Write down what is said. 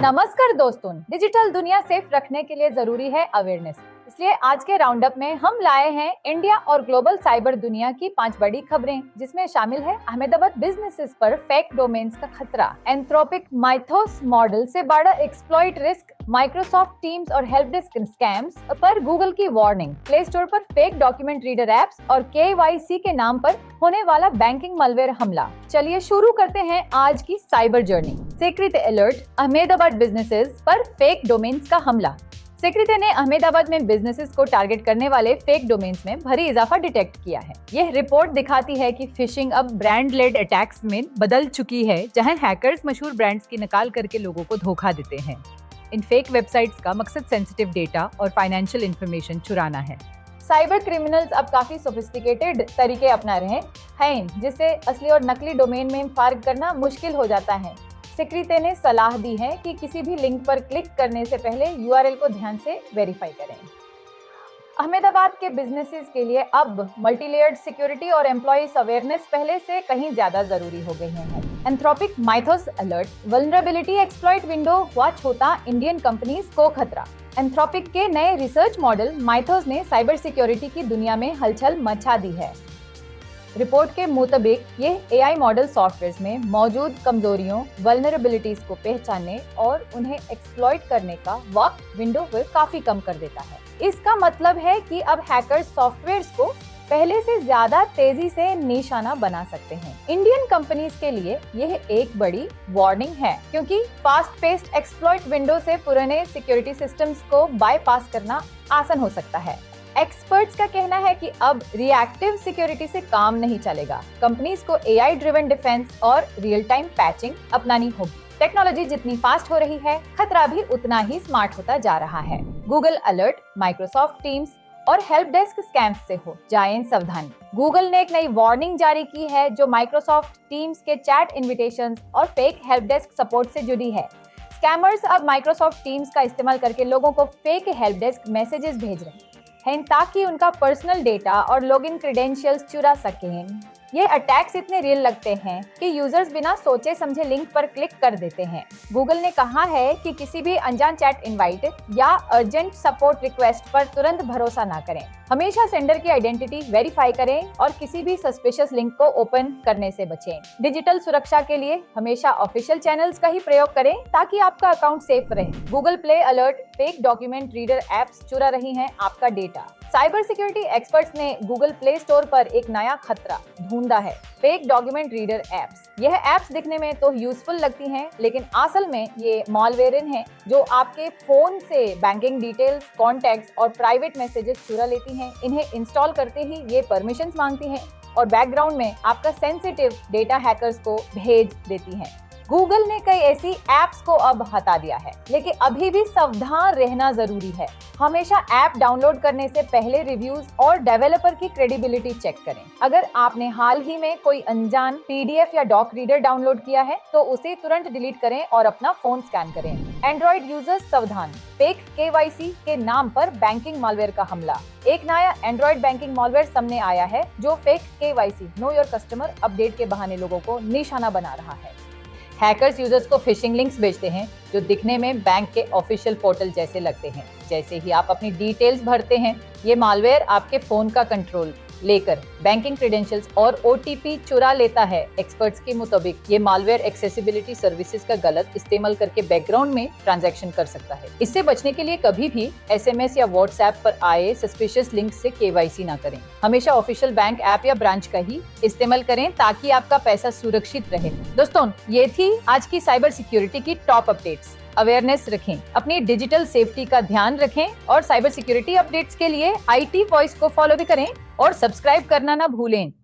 नमस्कार दोस्तों, डिजिटल दुनिया सेफ रखने के लिए जरूरी है अवेयरनेस। इसलिए आज के राउंड अप में हम लाए हैं इंडिया और ग्लोबल साइबर दुनिया की 5 बड़ी खबरें, जिसमें शामिल है अहमदाबाद बिजनेसेस पर फेक डोमेन्स का खतरा, एंथ्रोपिक माइथोस मॉडल से बड़ा एक्सप्लॉइट रिस्क, माइक्रोसॉफ्ट टीम्स और हेल्प डेस्क स्कैम्स पर गूगल की वार्निंग, प्ले स्टोर पर फेक डॉक्यूमेंट रीडर एप्स और KYC के नाम पर होने वाला बैंकिंग मलवेयर हमला। चलिए शुरू करते हैं आज की cyber journey. Secret alert, Ahmedabad businesses पर फेक डोमेन्स का हमला। सीक्रेट ने अहमदाबाद में बिजनेसेस को टारगेट करने वाले फेक डोमेन्स में भारी इजाफा डिटेक्ट किया है। यह रिपोर्ट दिखाती है कि फिशिंग अब ब्रांड लेड अटैक्स में बदल चुकी है, जहां हैकर्स मशहूर ब्रांड्स की नकल करके लोगों को धोखा देते हैं। इन फेक वेबसाइट्स का मकसद सेंसिटिव डेटा और फाइनेंशियल इंफॉर्मेशन चुराना है। साइबर क्रिमिनल्स अब काफी सोफिस्टिकेटेड तरीके अपना रहे हैं, जिससे असली और नकली डोमेन में फर्क करना मुश्किल हो जाता है। सीक्रेट ने सलाह दी है कि किसी भी लिंक पर क्लिक करने से पहले URL को ध्यान से वेरीफाई करें। अहमदाबाद के बिजनेसेस के लिए अब मल्टीलेयर्ड सिक्योरिटी और एम्प्लॉइज अवेयरनेस पहले से कहीं ज्यादा जरूरी हो गई है। Anthropic Mythos alert, vulnerability exploit window हुआ छोटा इंडियन कंपनीज को खतरा। एंथ्रोपिक के नए रिसर्च मॉडल माइथोस ने साइबर सिक्योरिटी की दुनिया में हलचल मचा दी है। रिपोर्ट के मुताबिक ये AI मॉडल सॉफ्टवेयर में मौजूद कमजोरियों, वल्नरेबिलिटीज को पहचानने और उन्हें एक्सप्लॉइट करने का वक्त विंडो पर काफी कम कर देता है। इसका मतलब है कि अब हैकर्स सॉफ्टवेयर्स को पहले से ज्यादा तेजी से निशाना बना सकते हैं। इंडियन कंपनीज के लिए यह एक बड़ी वार्निंग है, क्योंकि फास्ट पेस्ड एक्सप्लॉइट विंडो से पुराने सिक्योरिटी सिस्टम्स को बाईपास करना आसान हो सकता है। एक्सपर्ट्स का कहना है कि अब रिएक्टिव सिक्योरिटी से काम नहीं चलेगा। कंपनीज को AI ड्रिवन डिफेंस और रियल टाइम पैचिंग अपनानी होगी। टेक्नोलॉजी जितनी फास्ट हो रही है, खतरा भी उतना ही स्मार्ट होता जा रहा है। गूगल अलर्ट, माइक्रोसॉफ्ट टीम्स और हेल्प डेस्क स्कैम्स से हो जाएं सावधान। गूगल ने एक नई वार्निंग जारी की है, जो माइक्रोसॉफ्ट टीम्स के चैट इन्विटेशंस और फेक हेल्प डेस्क सपोर्ट से जुड़ी है। स्कैमर्स अब माइक्रोसॉफ्ट टीम्स का इस्तेमाल करके लोगों को फेक हेल्प डेस्क मैसेजेस भेज रहे हैं ताकि उनका पर्सनल डेटा और लॉगिन क्रेडेंशियल्स चुरा सकें। ये अटैक्स इतने रियल लगते हैं कि यूजर्स बिना सोचे समझे लिंक पर क्लिक कर देते हैं। गूगल ने कहा है कि किसी भी अनजान चैट इनवाइट या अर्जेंट सपोर्ट रिक्वेस्ट पर तुरंत भरोसा ना करें। हमेशा सेंडर की आइडेंटिटी वेरीफाई करें और किसी भी सस्पिशियस लिंक को ओपन करने से बचें। डिजिटल सुरक्षा के लिए हमेशा ऑफिशियल चैनल्स का ही प्रयोग करें ताकि आपका अकाउंट सेफ रहे। Google play alert, fake document reader apps चुरा रही हैं आपका डेटा। साइबर सिक्योरिटी एक्सपर्ट्स ने गूगल प्ले स्टोर पर एक नया खतरा ढूंढा है, फेक डॉक्यूमेंट रीडर एप्स। यह एप्स दिखने में तो यूजफुल लगती हैं, लेकिन असल में ये मॉलवेयर हैं जो आपके फोन से बैंकिंग डिटेल्स, कॉन्टैक्ट्स और प्राइवेट मैसेजेस चुरा लेती हैं। इन्हें इंस्टॉल करते ही ये परमिशंस मांगती हैं और बैकग्राउंड में आपका सेंसिटिव डेटा हैकर्स को भेज देती हैं। गूगल ने कई ऐसी एप्स को अब हटा दिया है, लेकिन अभी भी सावधान रहना जरूरी है। हमेशा ऐप डाउनलोड करने से पहले रिव्यूज और डेवलपर की क्रेडिबिलिटी चेक करें। अगर आपने हाल ही में कोई अनजान PDF या डॉक रीडर डाउनलोड किया है तो उसे तुरंत डिलीट करें और अपना फोन स्कैन करें। एंड्रॉइड यूजर्स सावधान, फेक KYC के नाम पर बैंकिंग मालवेयर का हमला। एक नया एंड्रॉइड बैंकिंग मालवेयर सामने आया है जो fake KYC know your customer update के बहाने लोगों को निशाना बना रहा है। हैकर्स यूजर्स को फिशिंग लिंक्स भेजते हैं जो दिखने में बैंक के ऑफिशियल पोर्टल जैसे लगते हैं। जैसे ही आप अपनी डिटेल्स भरते हैं, ये मालवेयर आपके फोन का कंट्रोल लेकर बैंकिंग क्रेडेंशियल्स और OTP चुरा लेता है। एक्सपर्ट्स के मुताबिक ये मालवेयर एक्सेसिबिलिटी सर्विसेज का गलत इस्तेमाल करके बैकग्राउंड में ट्रांजैक्शन कर सकता है। इससे बचने के लिए कभी भी SMS या WhatsApp पर आए सस्पिशियस लिंक से KYC ना करें। हमेशा ऑफिशियल बैंक ऐप या ब्रांच का ही इस्तेमाल करें ताकि आपका पैसा सुरक्षित रहे। दोस्तों, ये थी आज की साइबर सिक्योरिटी की टॉप अपडेट्स। अवेयरनेस रखें, अपनी डिजिटल सेफ्टी का ध्यान रखें और साइबर सिक्योरिटी अपडेट्स के लिए IT वॉइस को फॉलो भी करें और सब्सक्राइब करना ना भूलें।